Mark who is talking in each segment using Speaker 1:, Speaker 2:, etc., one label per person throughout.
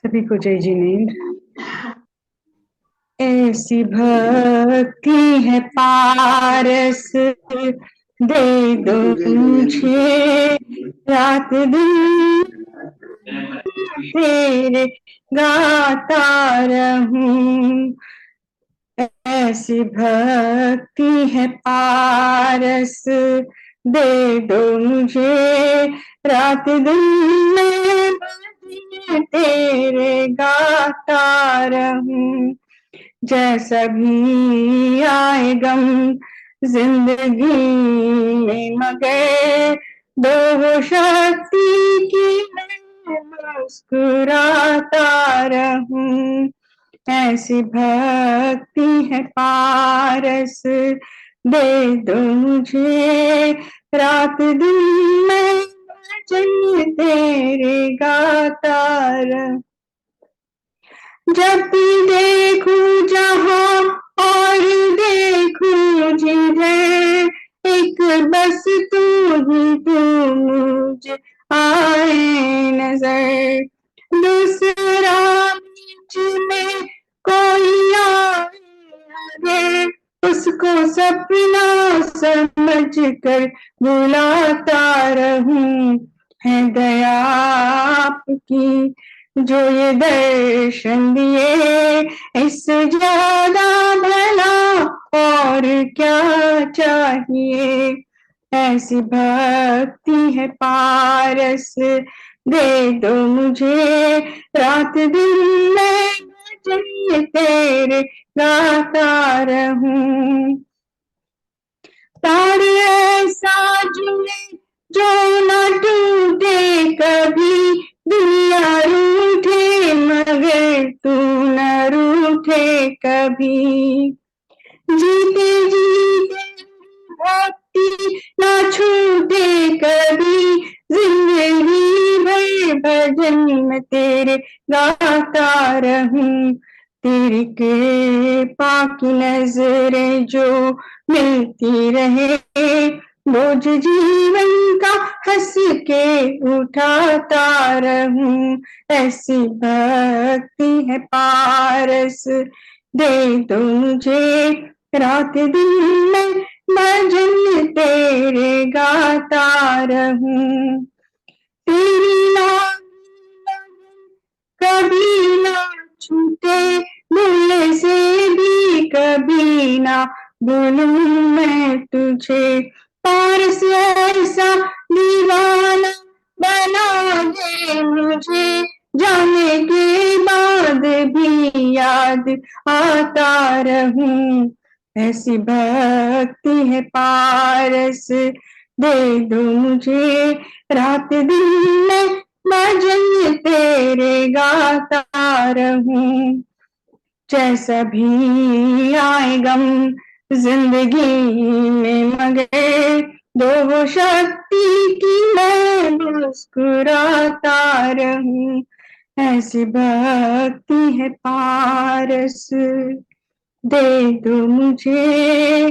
Speaker 1: सभी को जय जिनेंद्र। ऐसी भक्ति है पारस, दे दो मुझे रात दिन तेरे गाता रहूं। ऐसी भक्ति है पारस, दे दो मुझे रात दिन मैं तेरे गाता रहूं। जैसा भी आए गम जिंदगी में मगर दो वो शक्ति की मैं मुस्कुराता रहूं। ऐसी भक्ति है पारस, दे दो मुझे रात दिन मैं भजन तेरे गाता रहूं। जब भी देखूं जहां और देखूं जिधर, एक बस तू ही तू मुझे आए नजर। दूसरा बीच में कोई आए उसको सपना समझ कर बुलाता रहूं। है दया आपकी जो ये दर्शन दिए, इससे ज्यादा भला और क्या चाहिए। ऐसी भक्ति है पारस, दे दो मुझे रात दिन मैं भजन तेरे गाता रहूं। तार ऐसा जुड़े जो न टूटे कभी, दुनिया रूठे मगर तू न रूठे कभी। जीते जीते भक्ति न छूटे कभी, जिंदगी भर भजन में तेरे गाता रहूं। तेरी कृपा की नजरें जो मिलती रहे, बोझ जीवन का हंस के उठाता रहूं। ऐसी भक्ति है पारस, दे दो मुझे रात दिन मैं भजन तेरे गाता रहूं। तेरी नाम कभी ना छूटे, भूलने से भी कभी ना भूलूं मैं तुझे। पारस ऐसा दीवाना बना दे मुझे, जाने के बाद भी याद आता रहूं। ऐसी भक्ति है पारस, दे दो मुझे रात दिन मैं भजन तेरे गाता रहूं। जैसा भी आए गम जिंदगी में मगर दो वो शक्ति की मैं मुस्कुराता रहूं। ऐसी भक्ति है पारस, दे दो मुझे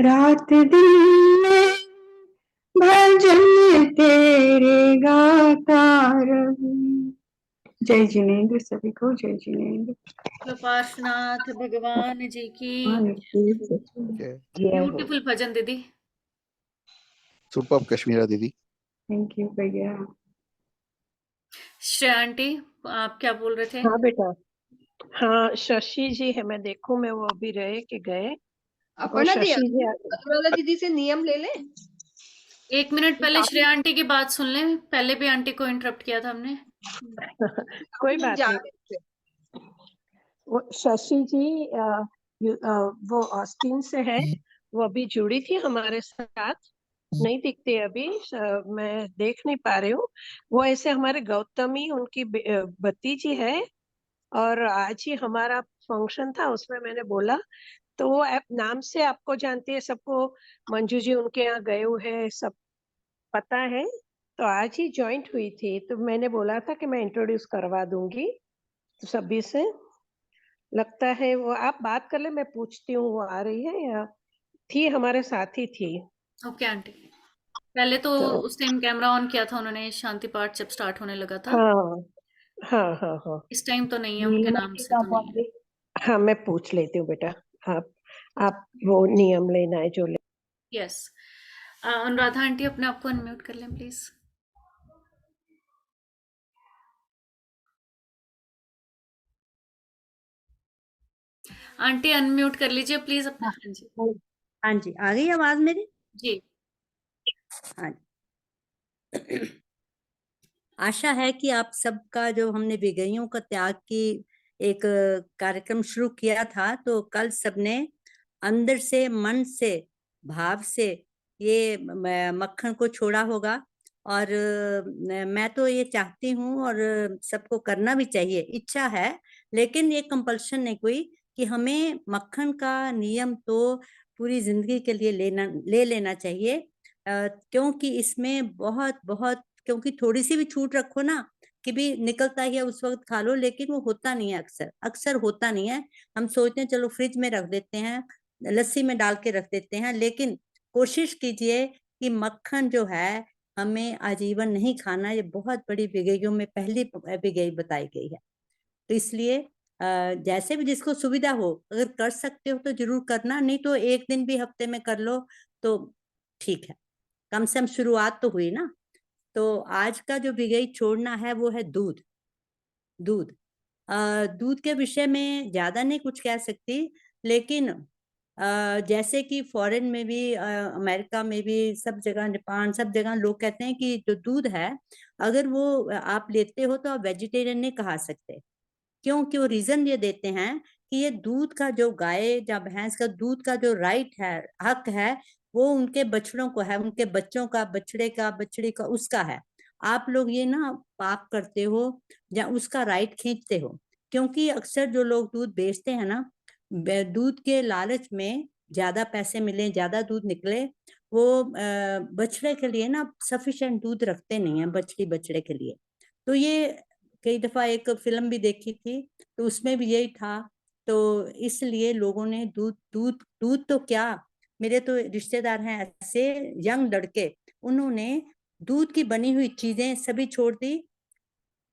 Speaker 1: रात दिन में भजन तेरे गाता रहूं। जय जिनेंद्र, सभी को जय जिनेंद्र।
Speaker 2: पार्श्वनाथ भगवान जी की ब्यूटीफुल भजन दीदी।
Speaker 3: सुपर कश्मीरा दीदी।
Speaker 1: थैंक यू भैया।
Speaker 2: श्रेया आंटी आप क्या बोल रहे थे?
Speaker 4: हाँ बेटा, हाँ शशि जी है, मैं देखूं मैं वो अभी रहे कि गए।
Speaker 5: अपर्णा दीदी से नियम ले लें।
Speaker 2: 1 मिनट पहले श्रेया आंटी की बात सुन लें, पहले भी आंटी को इंटरप्ट किया था हमने।
Speaker 4: कोई बात नहीं। वो शशि जी वो ऑस्टिन से है, वो अभी जुड़ी थी हमारे साथ, नहीं दिखते अभी, मैं देख नहीं पा रही हूँ। वो ऐसे हमारे गौतमी उनकी भतीजी है, और आज ही हमारा फंक्शन था उसमें मैंने बोला तो वो नाम से आपको जानती है, सबको मंजू जी उनके यहाँ गए हुए हैं, सब पता है। तो आज ही ज्वाइंट हुई थी, तो मैंने बोला था कि मैं इंट्रोड्यूस करवा दूंगी। सभी से लगता है। वो आप बात कर ले, मैं पूछती हूँ वो आ रही है या थी, हमारे साथ ही थी।
Speaker 2: Okay aunty. पहले तो
Speaker 4: तो
Speaker 2: उस टाइम कैमरा ऑन किया था उन्होंने, शांति पाठ जब स्टार्ट होने लगा था।
Speaker 4: हाँ हाँ हाँ हाँ
Speaker 2: इस टाइम तो नहीं है, उनके नाम
Speaker 1: नीलमणि
Speaker 2: से
Speaker 1: का
Speaker 2: तो नहीं है।
Speaker 4: हाँ, मैं पूछ लेती हूँ बेटा। आप वो नियम लेना है जो
Speaker 2: यस। अनुराधा आंटी अपने आप को अनम्यूट कर लें प्लीज। आंटी अनम्यूट कर लीजिए प्लीज अपना।
Speaker 3: हाँ
Speaker 2: हाँ जी।
Speaker 3: हाँ जी, आ गई आवाज मेरी।
Speaker 2: जी।
Speaker 3: हाँ जी। आशा है कि आप सबका जो हमने विगइयों का त्याग की एक कार्यक्रम शुरू किया था, तो कल सबने अंदर से, मन से, भाव से ये मक्खन को छोड़ा होगा। और मैं तो ये चाहती हूँ, और सबको करना भी चाहिए, इच्छा है, लेकिन ये कंपल्शन नहीं कोई कि हमें मक्खन का नियम तो पूरी जिंदगी के लिए ले लेना चाहिए। क्योंकि इसमें बहुत बहुत, क्योंकि थोड़ी सी भी छूट रखो ना कि भी निकलता ही है उस वक्त खा लो, लेकिन वो होता नहीं है, अक्सर अक्सर होता नहीं है। हम सोचते हैं चलो फ्रिज में रख देते हैं, लस्सी में डाल के रख देते हैं, लेकिन कोशिश कीजिए कि मक्खन जो है हमें आजीवन नहीं खाना। ये बहुत बड़ी विगइयों में पहली विगई बताई गई है। तो इसलिए जैसे भी जिसको सुविधा हो, अगर कर सकते हो तो जरूर करना, नहीं तो एक दिन भी हफ्ते में कर लो तो ठीक है, कम से कम शुरुआत तो हुई ना। तो आज का जो विगई छोड़ना है वो है दूध। दूध दूध के विषय में ज्यादा नहीं कुछ कह सकती, लेकिन जैसे कि फॉरेन में भी, अमेरिका में भी, सब जगह, जापान, सब जगह लोग कहते हैं कि जो दूध है अगर वो आप लेते हो तो आप वेजिटेरियन नहीं कहा सकते। क्योंकि वो रीजन ये देते हैं कि ये दूध का जो गाय या भैंस का दूध का जो राइट है, हक है, वो उनके बछड़ों को है, उनके बच्चों का, बछड़े का, बछड़ी का, उसका है। आप लोग ये ना पाप करते हो या उसका राइट खींचते हो। क्योंकि अक्सर जो लोग दूध बेचते हैं ना, दूध के लालच में ज्यादा पैसे मिले, ज्यादा दूध निकले, वो बछड़े के लिए ना सफिशिएंट दूध रखते नहीं है, बछड़ी बछड़े के लिए। तो ये कई दफा एक फिल्म भी देखी थी, तो उसमें भी यही था। तो इसलिए लोगों ने दूध दूध दूध तो क्या, मेरे तो रिश्तेदार हैं ऐसे यंग लड़के, उन्होंने दूध की बनी हुई चीजें सभी छोड़ दी,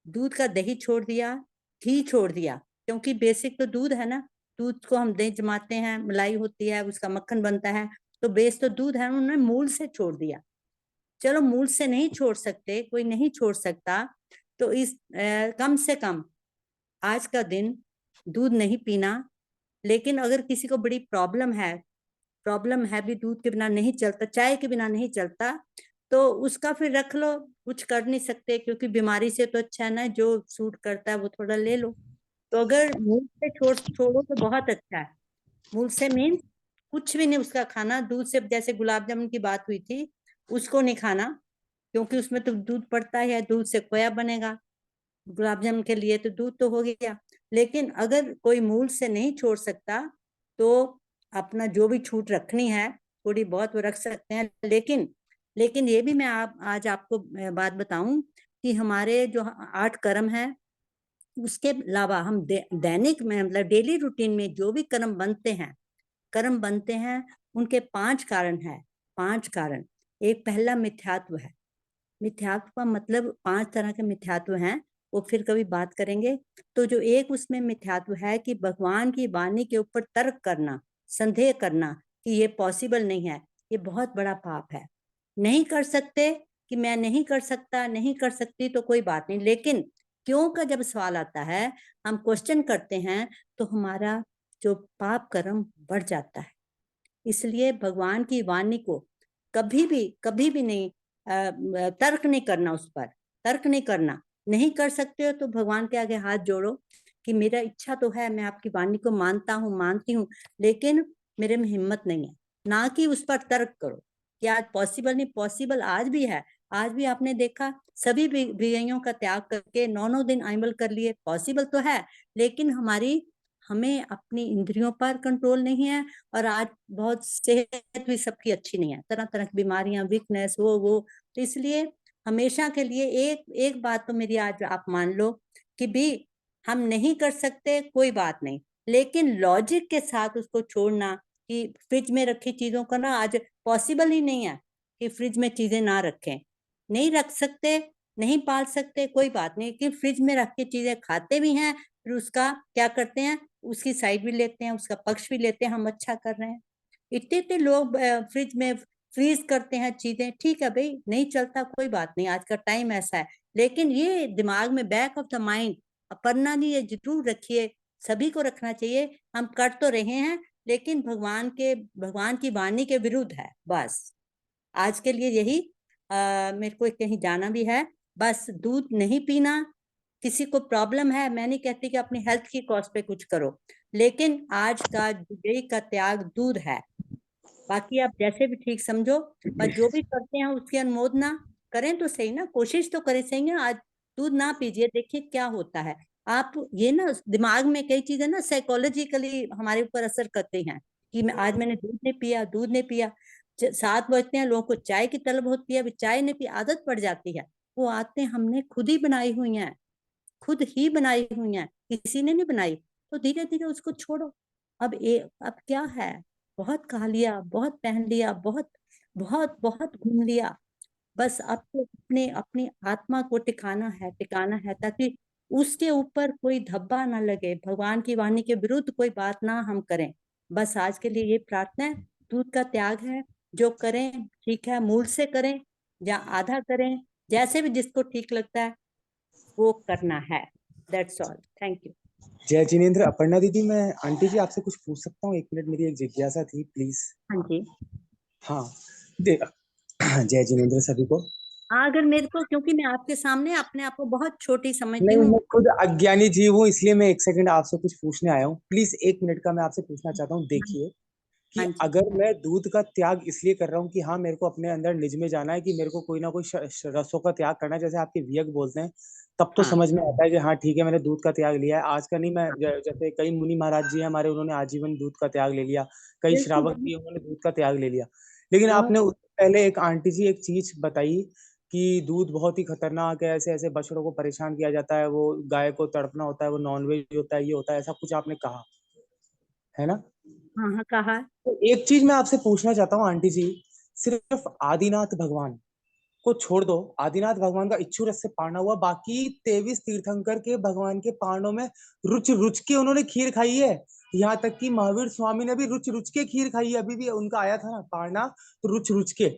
Speaker 3: दूध का दही छोड़ दिया, घी छोड़ दिया, क्योंकि बेसिक तो दूध है ना। दूध को हम दही जमाते हैं, मलाई होती है, उसका मक्खन बनता है, तो बेस तो दूध है, उन्होंने मूल से छोड़ दिया। चलो मूल से नहीं छोड़ सकते, कोई नहीं छोड़ सकता, तो इस कम से कम आज का दिन दूध नहीं पीना। लेकिन अगर किसी को बड़ी प्रॉब्लम है भी, दूध के बिना नहीं चलता, चाय के बिना नहीं चलता, तो उसका फिर रख लो, कुछ कर नहीं सकते, क्योंकि बीमारी से तो अच्छा है ना, जो सूट करता है वो थोड़ा ले लो। तो अगर मूल से छोड़ो तो बहुत अच्छा है। मूल से मीन कुछ भी नहीं उसका खाना, दूध से, जैसे गुलाब जामुन की बात हुई थी, उसको नहीं खाना, क्योंकि उसमें तो दूध पड़ता है, दूध से खोया बनेगा, गुलाब जामुन के लिए तो दूध तो हो गया। लेकिन अगर कोई मूल से नहीं छोड़ सकता, तो अपना जो भी छूट रखनी है थोड़ी बहुत वो रख सकते हैं। लेकिन ये भी मैं आज आपको बात बताऊं कि हमारे जो 8 कर्म है, उसके अलावा हम दैनिक में, मतलब डेली रूटीन में जो भी कर्म बनते हैं, उनके 5 कारण है। 5 कारण। एक पहला मिथ्यात्व है। मिथ्यात्व का मतलब 5 तरह के मिथ्यात्व हैं, वो फिर कभी बात करेंगे। तो जो एक उसमें मिथ्यात्व है कि भगवान की वाणी के ऊपर तर्क करना, संदेह करना कि ये पॉसिबल नहीं है, ये बहुत बड़ा पाप है। नहीं कर सकते कि मैं नहीं कर सकता, नहीं कर सकती, तो कोई बात नहीं, लेकिन क्यों का जब सवाल आता है, हम क्वेश्चन करते हैं, तो हमारा जो पाप कर्म बढ़ जाता है। इसलिए भगवान की वाणी को कभी भी नहीं तर्क नहीं करना, उस पर तर्क नहीं करना। नहीं कर सकते हो तो भगवान के आगे हाथ जोड़ो कि मेरा इच्छा तो है, मैं आपकी वाणी को मानता हूँ, मानती हूँ, लेकिन मेरे में हिम्मत नहीं है। ना कि उस पर तर्क करो कि आज पॉसिबल नहीं, पॉसिबल आज भी है। आज भी आपने देखा सभी विजयों का त्याग करके 9 दिन अमल कर लिए, पॉसिबल तो है, लेकिन हमें अपनी इंद्रियों पर कंट्रोल नहीं है। और आज बहुत सेहत भी सबकी अच्छी नहीं है, तरह तरह की बीमारियां, वीकनेस, वो। तो इसलिए हमेशा के लिए एक एक बात तो मेरी आज आप मान लो कि भी हम नहीं कर सकते कोई बात नहीं, लेकिन लॉजिक के साथ उसको छोड़ना कि फ्रिज में रखी चीजों का ना आज पॉसिबल ही नहीं है कि फ्रिज में चीजें ना रखें, नहीं रख सकते, नहीं पाल सकते कोई बात नहीं, कि फ्रिज में रख के चीजें खाते भी हैं, फिर उसका क्या करते हैं, उसकी साइड भी लेते हैं, उसका पक्ष भी लेते हैं, हम अच्छा कर रहे हैं। इतने इतने लोग फ्रिज में फ्रीज करते हैं चीजें, ठीक है भाई, नहीं चलता कोई बात नहीं, आज का टाइम ऐसा है, लेकिन ये दिमाग में बैक ऑफ द माइंड अपना नहीं, ये जरूर रखिए, सभी को रखना चाहिए। हम कर तो रहे हैं लेकिन भगवान की वाणी के विरुद्ध है। बस आज के लिए यही, मेरे को कहीं जाना भी है, बस दूध नहीं पीना। किसी को प्रॉब्लम है, मैं नहीं कहती कि अपनी हेल्थ की कॉस्ट पे कुछ करो, लेकिन आज का विजयी का त्याग दूध है। बाकी आप जैसे भी ठीक समझो, पर जो भी करते हैं उसकी अनुमोदना करें तो सही ना, कोशिश तो करें सही ना। आज दूध ना पीजिए, देखिए क्या होता है। आप ये ना दिमाग में कई चीजें ना साइकोलॉजिकली हमारे ऊपर असर करती हैं कि आज मैंने दूध नहीं पिया, दूध नहीं पिया। 7 बजते हैं, लोगों को चाय की तलब होती है, अभी चाय नहीं पी, आदत पड़ जाती है। वो आदतें हमने खुद ही बनाई हुई हैं, खुद ही बनाई हुई हैं, किसी ने नहीं बनाई। तो धीरे धीरे उसको छोड़ो। अब क्या है, बहुत खा लिया, बहुत पहन लिया, बहुत बहुत बहुत घूम लिया, बस अब तो अपने अपनी आत्मा को टिकाना है ताकि उसके ऊपर कोई धब्बा ना लगे, भगवान की वाणी के विरुद्ध कोई बात ना हम करें। बस आज के लिए ये प्रार्थना है। दूध का त्याग है, जो करें ठीक है, मूल से करें या आधा करें, जैसे भी जिसको ठीक लगता है वो करना है। That's all, thank you.
Speaker 6: जय जिनेंद्र। अपर्णा दीदी, मैं आंटी जी आपसे कुछ पूछ सकता हूँ? 1 मिनट, मेरी एक जिज्ञासा थी, प्लीज।
Speaker 3: हाँ जी।
Speaker 6: हाँ, जय जिनेंद्र सभी को।
Speaker 3: हाँ, अगर मेरे को, क्योंकि मैं आपके सामने अपने आप को बहुत छोटी समझती
Speaker 6: नहीं,
Speaker 3: हूँ।
Speaker 6: मैं खुद अज्ञानी जीव हूँ, इसलिए मैं 1 सेकंड आपसे कुछ पूछने आया हूँ। प्लीज 1 मिनट का मैं आपसे पूछना चाहता हूँ। देखिए कि
Speaker 3: हाँ जी।
Speaker 6: अगर मैं दूध का त्याग इसलिए कर रहा हूँ कि हाँ, मेरे को अपने अंदर निज में जाना है, कि मेरे को कोई ना कोई रसों का त्याग करना है, जैसे आपके वियक बोलते हैं, तब तो
Speaker 3: हाँ।
Speaker 6: समझ में आता है कि हाँ ठीक है, मैंने दूध का त्याग लिया है। आज का नहीं, मैं जैसे कई मुनि महाराज जी हैं हमारे, उन्होंने आजीवन दूध का त्याग ले लिया, कई
Speaker 3: बिल्कुल
Speaker 6: श्रावक जी उन्होंने दूध का त्याग ले लिया। लेकिन
Speaker 3: हाँ।
Speaker 6: आपने उससे पहले एक आंटी जी एक चीज बताई कि दूध बहुत ही खतरनाक है, ऐसे ऐसे बछड़ों को परेशान किया जाता है, वो गाय को तड़पना होता है, वो नॉनवेज होता है, ये होता है, ऐसा कुछ आपने कहा है ना?
Speaker 3: हाँ हाँ, कहा।
Speaker 6: तो एक चीज मैं आपसे पूछना चाहता हूँ आंटी जी, सिर्फ आदिनाथ भगवान को छोड़ दो, आदिनाथ भगवान का इच्छु रस से पाना हुआ, बाकी 23 तीर्थंकर के भगवान के पारणों में रुच रुच के उन्होंने खीर खाई है। यहाँ तक कि महावीर स्वामी ने भी रुच रुच के खीर खाई है, अभी भी उनका आया था ना पारना, तो रुच रुच के।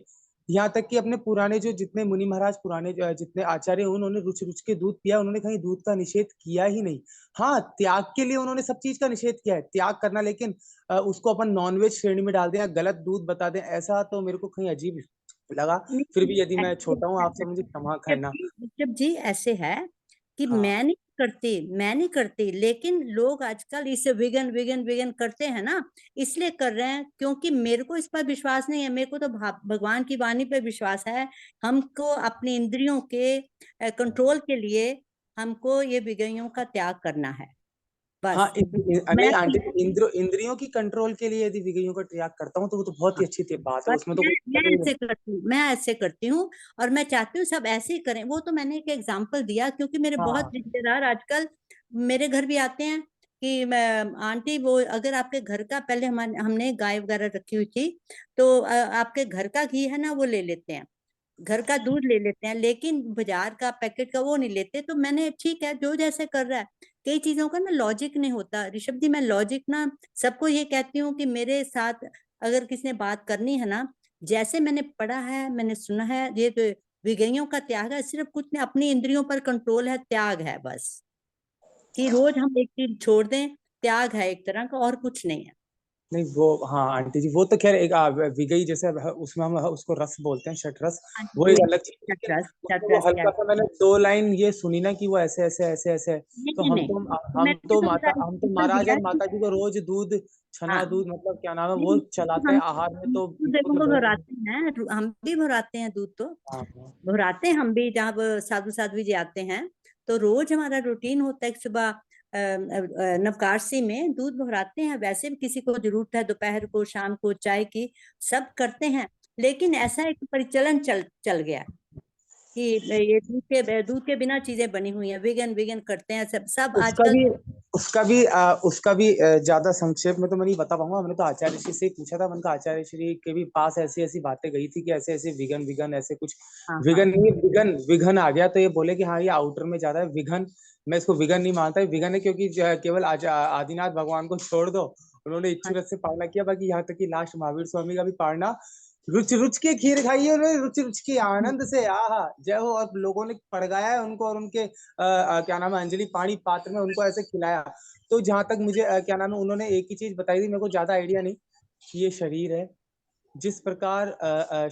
Speaker 6: यहाँ तक कि अपने पुराने जो जितने मुनि महाराज, पुराने जितने आचार्य, उन्होंने रुच रुच के दूध पिया, उन्होंने कहीं दूध का निषेध किया ही नहीं। हाँ, त्याग के लिए उन्होंने सब चीज का निषेध किया है, त्याग करना, लेकिन उसको अपन नॉनवेज श्रेणी में डाल दें या गलत दूध बता दें, ऐसा तो मेरे को कहीं अजीब लगा। फिर भी यदि मैं छोटा हूँ, आपसे मुझे क्षमा करना।
Speaker 3: जब जी ऐसे है कि
Speaker 6: हाँ।
Speaker 3: मैं नहीं करती, लेकिन लोग आजकल इसे विगन विगन विगन करते हैं ना, इसलिए कर रहे हैं क्योंकि मेरे को इस पर विश्वास नहीं है। मेरे को तो भगवान की वाणी पर विश्वास है। हमको अपनी इंद्रियों के कंट्रोल के लिए हमको ये विगयों का त्याग करना है,
Speaker 6: हाँ,
Speaker 3: बस।
Speaker 6: नहीं
Speaker 3: मैं
Speaker 6: आंटी, इंद्रियों की कंट्रोल के लिए यदि विगयों का त्याग करता हूँ तो वो तो बहुत ही अच्छी बात है,
Speaker 3: बस
Speaker 6: उसमें तो कुछ
Speaker 3: मैं ऐसे करती हूँ और मैं चाहती हूँ सब ऐसे ही करें। वो तो मैंने एक एग्जांपल दिया क्योंकि मेरे बहुत
Speaker 6: हाँ।
Speaker 3: रिश्तेदार आजकल मेरे घर भी आते हैं कि मैं आंटी, वो अगर आपके घर का, पहले हमने गाय वगैरह रखी हुई थी, तो आपके घर का घी है ना वो ले लेते हैं, घर का दूध ले लेते हैं, लेकिन बाजार का पैकेट का वो नहीं लेते। तो मैंने, ठीक है, जो जैसे कर रहा है, कई चीजों का ना लॉजिक नहीं होता ऋषभ जी। मैं लॉजिक ना सबको ये कहती हूँ कि मेरे साथ अगर किसी ने बात करनी है ना, जैसे मैंने पढ़ा है, मैंने सुना है, ये तो विगयों का त्याग है, सिर्फ कुछ नहीं, अपनी इंद्रियों पर कंट्रोल है, त्याग है बस, कि रोज हम एक चीज छोड़ दें, त्याग है एक तरह का, और कुछ नहीं है।
Speaker 6: नहीं वो, हाँ आंटी जी, वो तो खैर एक विगई जैसे उसमें हम उसको रस बोलते हैं, शठ रस,
Speaker 3: हाँ
Speaker 6: वो
Speaker 3: जी,
Speaker 6: एक अलग चीज है। लेकिन उसमें वो हल्का सा, मैंने 2 लाइन ये सुनी ना कि वो ऐसे ऐसे ऐसे ऐसे, तो
Speaker 3: नहीं नहीं,
Speaker 6: हम
Speaker 3: मैंने
Speaker 6: तो
Speaker 3: तो
Speaker 6: माता,
Speaker 3: बताया,
Speaker 6: हम तो
Speaker 3: एग्जाम्पल
Speaker 6: महाराज
Speaker 3: दिया
Speaker 6: और
Speaker 3: कि
Speaker 6: माता जी को रोज दूध, छना
Speaker 3: हाँ,
Speaker 6: दूध, मतलब क्या नाम है, वो
Speaker 3: नहीं,
Speaker 6: चलाते
Speaker 3: हम
Speaker 6: हैं आहार में, तो
Speaker 3: देखो
Speaker 6: मतलब
Speaker 3: वो
Speaker 6: बहुत।
Speaker 3: भराते हैं, हम भी भराते हैं दूध, तो
Speaker 6: हाँ हाँ।
Speaker 3: भराते हैं हम भी। जब साधु साध्वी जी आते हैं तो रोज हमारा रूटीन होता है कि सुबह नवकाशी में दूध भराते हैं। वैसे भी किसी को जरूरत है दोपहर को, शाम को चाय की, सब करते हैं, लेकिन ऐसा एक परिचलन चल गया कि ये दूध के बिना चीजें बनी हुई हैं, वेगन करते हैं सब
Speaker 6: उसका
Speaker 3: आजकल।
Speaker 6: भी उसका भी ज्यादा संक्षेप में तो मैं नहीं बता पाऊंगा। हमने तो आचार्य श्री से ही पूछा था, मैंने कहा आचार्य श्री के भी पास ऐसी ऐसी बातें गई थी कि ऐसे ऐसे विघन ऐसे कुछ
Speaker 3: हाँ
Speaker 6: विघन नहीं, विघन आ गया, तो ये बोले कि हाँ ये आउटर में ज्यादा है विघन। मैं इसको विघन नहीं मानता, विघन है क्योंकि केवल आदिनाथ भगवान को छोड़ दो, उन्होंने इच्छु रस से पालना किया, बाकी यहाँ तक कि लास्ट महावीर स्वामी का भी पालना रुच रुच के खीर खाई है उन्होंने, रुचि रुचि के आनंद से, आहा जय हो। और लोगों ने पड़गाया है उनको, और उनके क्या नाम है अंजलि पानी पात्र में उनको ऐसे खिलाया। तो जहां तक मुझे क्या नाम है, उन्होंने एक ही चीज बताई थी, मेरे को ज्यादा आइडिया नहीं, कि ये शरीर है, जिस प्रकार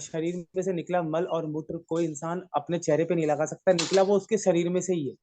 Speaker 6: शरीर में से निकला मल और मूत्र कोई इंसान अपने चेहरे पे नहीं लगा सकता, निकला वो उसके शरीर में से ही है।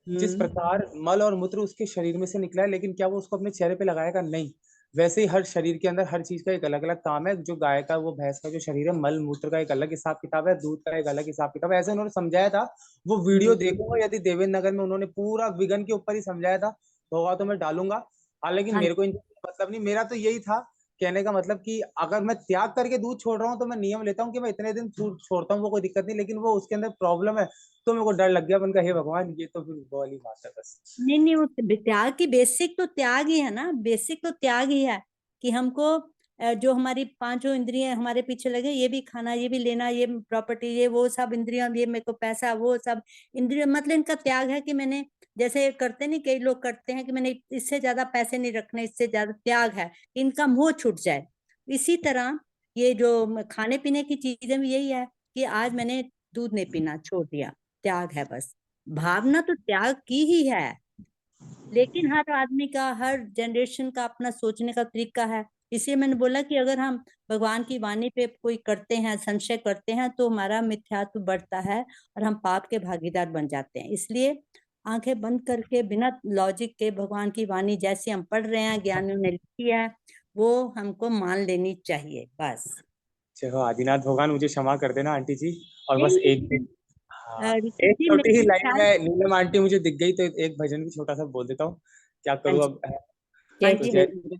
Speaker 6: जिस प्रकार मल और मूत्र उसके शरीर में से निकला है, लेकिन क्या वो उसको अपने चेहरे पे लगाएगा? नहीं। वैसे ही हर शरीर के अंदर हर चीज का एक अलग अलग काम है। जो गाय का, वो भैंस का जो शरीर है, मल मूत्र का एक अलग हिसाब किताब है, दूध का एक अलग हिसाब किताब है, ऐसे उन्होंने समझाया था। वो वीडियो देखूंगा, यदि देवेंद्र नगर में उन्होंने पूरा विगन के ऊपर ही समझाया था, होगा तो मैं डालूंगा। हालांकि
Speaker 3: हाँ
Speaker 6: मेरे को मतलब नहीं, मेरा तो यही था कहने का मतलब कि अगर मैं त्याग करके दूध छोड़ रहा हूँ तो मैं नियम लेता हूँ कि मैं इतने दिन छोड़ता हूँ, वो कोई दिक्कत नहीं, लेकिन वो उसके अंदर प्रॉब्लम है, तो मेरे को डर लग गया। उनका हे भगवान, ये तो फिर वो वाली बात है बस।
Speaker 3: नहीं वो त्याग की बेसिक तो त्याग ही है ना, बेसिक तो त्याग ही है कि हमको जो हमारी पांचों इंद्रियां हमारे पीछे लगे, ये भी खाना, ये भी लेना, ये प्रॉपर्टी, ये वो सब इंद्रियां, ये मेरे को पैसा, वो सब इंद्रिया, मतलब इनका त्याग है कि मैंने, जैसे करते नहीं कई लोग करते हैं कि मैंने इससे ज्यादा पैसे नहीं रखने, इससे ज्यादा त्याग है, इनका मोह छूट जाए। इसी तरह ये जो खाने पीने की चीजें भी यही है कि आज मैंने दूध नहीं पीना छोड़ दिया, त्याग है बस। भावना तो त्याग की ही है, लेकिन हर आदमी का, हर जनरेशन का अपना सोचने का तरीका है। इसलिए मैंने बोला कि अगर हम भगवान की वाणी पे कोई करते हैं, संशय करते हैं, तो हमारा मिथ्यात्व बढ़ता है और हम पाप के भागीदार बन जाते हैं। इसलिए आंखें बंद करके बिना लॉजिक के भगवान की वाणी जैसी हम पढ़ रहे हैं, ज्ञानियों ने लिखी है, वो हमको मान लेनी चाहिए बस।
Speaker 6: चलो आदिनाथ भगवान मुझे क्षमा कर देना आंटी जी। और बस
Speaker 3: नहीं,
Speaker 6: एक हाँ,
Speaker 3: ऋषि
Speaker 6: एक
Speaker 3: जी
Speaker 6: छोटी ही
Speaker 3: मेरे
Speaker 6: लाइन
Speaker 3: ख्याल,
Speaker 6: में नीलम आंटी मुझे दिख गई, तो एक भजन भी छोटा सा बोल देता हूँ, क्या
Speaker 3: हाँ
Speaker 6: करूँ
Speaker 3: जी,
Speaker 6: अब।
Speaker 3: हाँ
Speaker 6: तो
Speaker 3: जी, हाँ
Speaker 6: जय
Speaker 3: जी,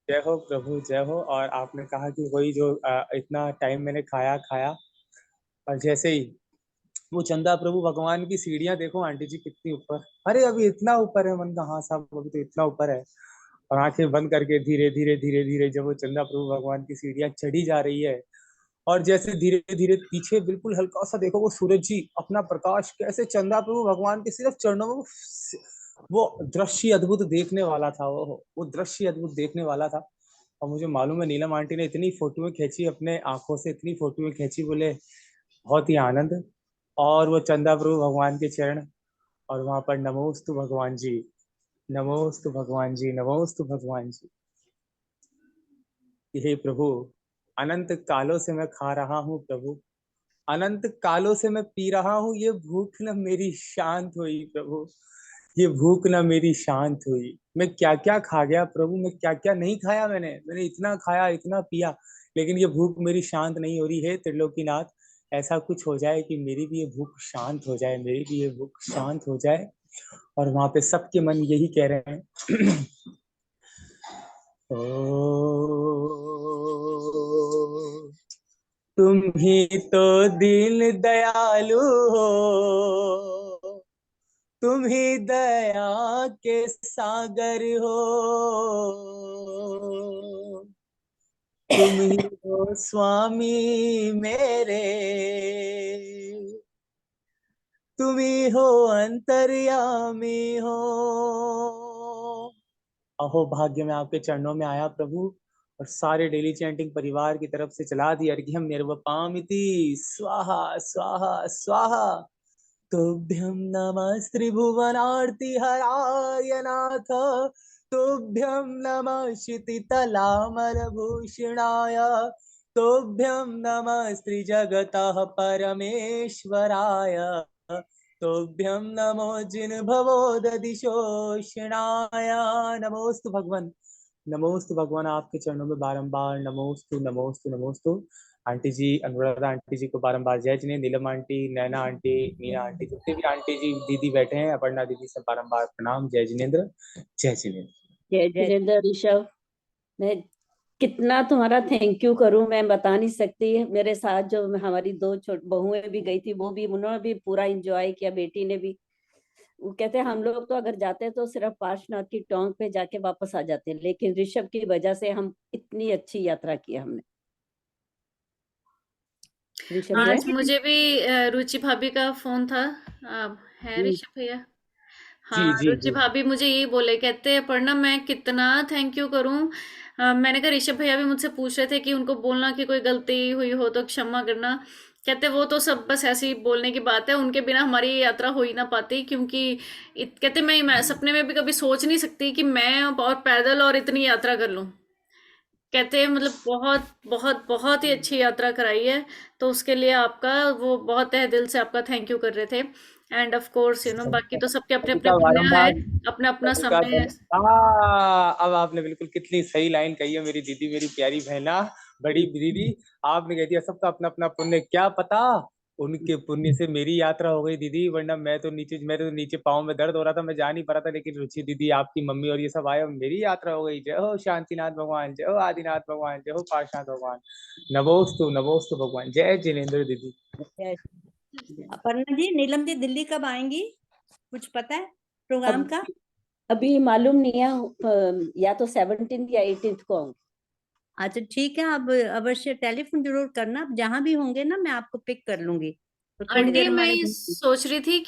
Speaker 6: जय हो प्रभु, जय हो। और आपने कहा कि वही जो इतना टाइम मैंने खाया खाया, और जैसे ही वो चंदा प्रभु भगवान की सीढ़ियां देखो आंटी जी कितनी ऊपर, अरे अभी इतना ऊपर है, मन का हाँ साहब अभी तो इतना ऊपर है। और आंखें बंद करके धीरे धीरे धीरे धीरे जब वो चंदा प्रभु भगवान की सीढ़ियां चढ़ी जा रही है, और जैसे धीरे धीरे पीछे बिल्कुल हल्का सा देखो, वो सूरज जी अपना प्रकाश कैसे चंदा प्रभु भगवान के सिर्फ चरणों में, वो दृश्य अद्भुत देखने वाला था, वो दृश्य अद्भुत देखने वाला था। और मुझे मालूम है नीलम आंटी ने इतनी फोटोएं खींची अपने आंखों से, इतनी फोटोएं खींची, बोले बहुत ही आनंद। और वो चंदा प्रभु भगवान के चरण, और वहां पर नमोस्तु भगवान जी, नमोस्तु भगवान जी, नमोस्तु भगवान जी। हे प्रभु, अनंत कालों से मैं खा रहा हूँ प्रभु, अनंत कालों से मैं पी रहा हूँ, ये भूख न मेरी शांत हुई प्रभु, ये भूख न मेरी शांत हुई। मैं क्या क्या खा गया प्रभु, मैं क्या क्या नहीं खाया, मैंने इतना खाया, इतना पिया, लेकिन ये भूख मेरी शांत नहीं हो रही है त्रिलोकीनाथ। ऐसा कुछ हो जाए कि मेरी भी ये भूख शांत हो जाए, मेरी भी ये भूख शांत हो जाए। और वहां पे सबके मन यही कह रहे हैं ओ तुम ही तो दीन दयालु हो, तुम ही दया के सागर हो, तुम ही हो स्वामी मेरे, तुम ही हो अंतर्यामी हो। अहो भाग्य में आपके चरणों में आया प्रभु, और सारे डेली चैंटिंग परिवार की तरफ से चला दी अर्घ्यम निर्वपामिति स्वाहा स्वाहा स्वाहा। तुभ्यं नमः त्रिभुवनार्ति हराय नाथ, तुभ्यं नमः क्षितितलामलभूषणाय, तुभ्यं नमः त्रिजगतः परमेश्वराय, तुभ्यं नमो जिन्भवोदधिशोषणाय। नमोस्तु भगवान, नमोस्तु भगवान, आपके चरणों में बारंबार नमोस्तु नमोस्तु नमोस्तु। आंटी जी, अनुराधा आंटी जी को बारंबार जय जिने, नीलम आंटी, नैना आंटी, मीना आंटी, जितने भी आंटी जी दीदी बैठे हैं, अपर्णा दीदी, सब बारंबार प्रणाम, जय जिनेन्द्र, जय जिनेन्द्र।
Speaker 3: जय जय।
Speaker 5: जितेंद्र ऋषभ,
Speaker 3: मैं
Speaker 7: कितना तुम्हारा थैंक यू करूं, मैं बता नहीं सकती। मेरे साथ जो हमारी 2 बहुएं भी गई थी, वो भी, उन्होंने भी पूरा एंजॉय किया, बेटी ने भी। वो कहते हैं हम लोग तो अगर जाते तो सिर्फ पार्श्वनाथ की टोंक पे जाके वापस आ जाते, लेकिन ऋषभ की वजह से हम इतनी अच्छी यात्रा की हमने। ऋषभ है?
Speaker 2: आज मुझे भी रुचि भाभी का फोन था। है ऋषभ भैया? हाँ,
Speaker 6: जी जी
Speaker 2: रुचि
Speaker 6: जी।
Speaker 2: भाभी मुझे यही बोले, कहते हैं पढ़ना मैं कितना थैंक यू करूं। मैंने कहा ऋषभ भैया भी मुझसे पूछ रहे थे कि उनको बोलना कि कोई गलती हुई हो तो क्षमा करना। कहते वो तो सब बस ऐसे ही बोलने की बात है, उनके बिना हमारी ये यात्रा हो ही ना पाती, क्योंकि कहते मैं सपने में भी कभी सोच नहीं सकती कि मैं और पैदल और इतनी यात्रा कर लूं। कहते हैं मतलब बहुत बहुत बहुत ही अच्छी यात्रा कराई है, तो उसके लिए आपका वो बहुत तहे दिल से आपका थैंक यू कर रहे थे। एंड ऑफ कोर्स बाकी तो सबके अपने
Speaker 6: सभी
Speaker 2: अपने
Speaker 6: का
Speaker 2: पुण्य है,
Speaker 6: बारंबार,
Speaker 2: अपना अपना
Speaker 6: सभी का
Speaker 2: समय है।
Speaker 6: अब आपने बिल्कुल कितनी सही लाइन कही है मेरी दीदी, मेरी प्यारी बहना, बड़ी दीदी। आपने कह दिया सबका अपना अपना पुण्य। क्या पता उनके पुण्य से मेरी यात्रा हो गई दीदी, वरना मैं तो नीचे पाँव में दर्द हो रहा था, मैं जा नहीं पा रहा था, लेकिन रुचि दीदी, आपकी मम्मी और ये सब आए और मेरी यात्रा हो गई। जय हो शांतिनाथ भगवान, जय हो आदिनाथ भगवान, जय हो पार्श्वनाथ भगवान। नमोस्तु भगवान। जय जिनेन्द्र दीदी।
Speaker 3: अपर्णा जी, नीलम जी दिल्ली कब आएंगी, कुछ पता है प्रोग्राम
Speaker 7: अब
Speaker 3: का?
Speaker 7: अभी मालूम नहीं है, या तो 17 या 18 को आऊंगी।
Speaker 3: अच्छा ठीक है, अब अवश्य टेलीफोन जरूर करना, अब जहां भी होंगे ना मैं आपको पिक कर लूंगी, तो थोड़ी
Speaker 2: आंटी
Speaker 3: देर
Speaker 2: मैं
Speaker 3: हमारे
Speaker 2: ये
Speaker 3: घर।
Speaker 2: सोच रही थी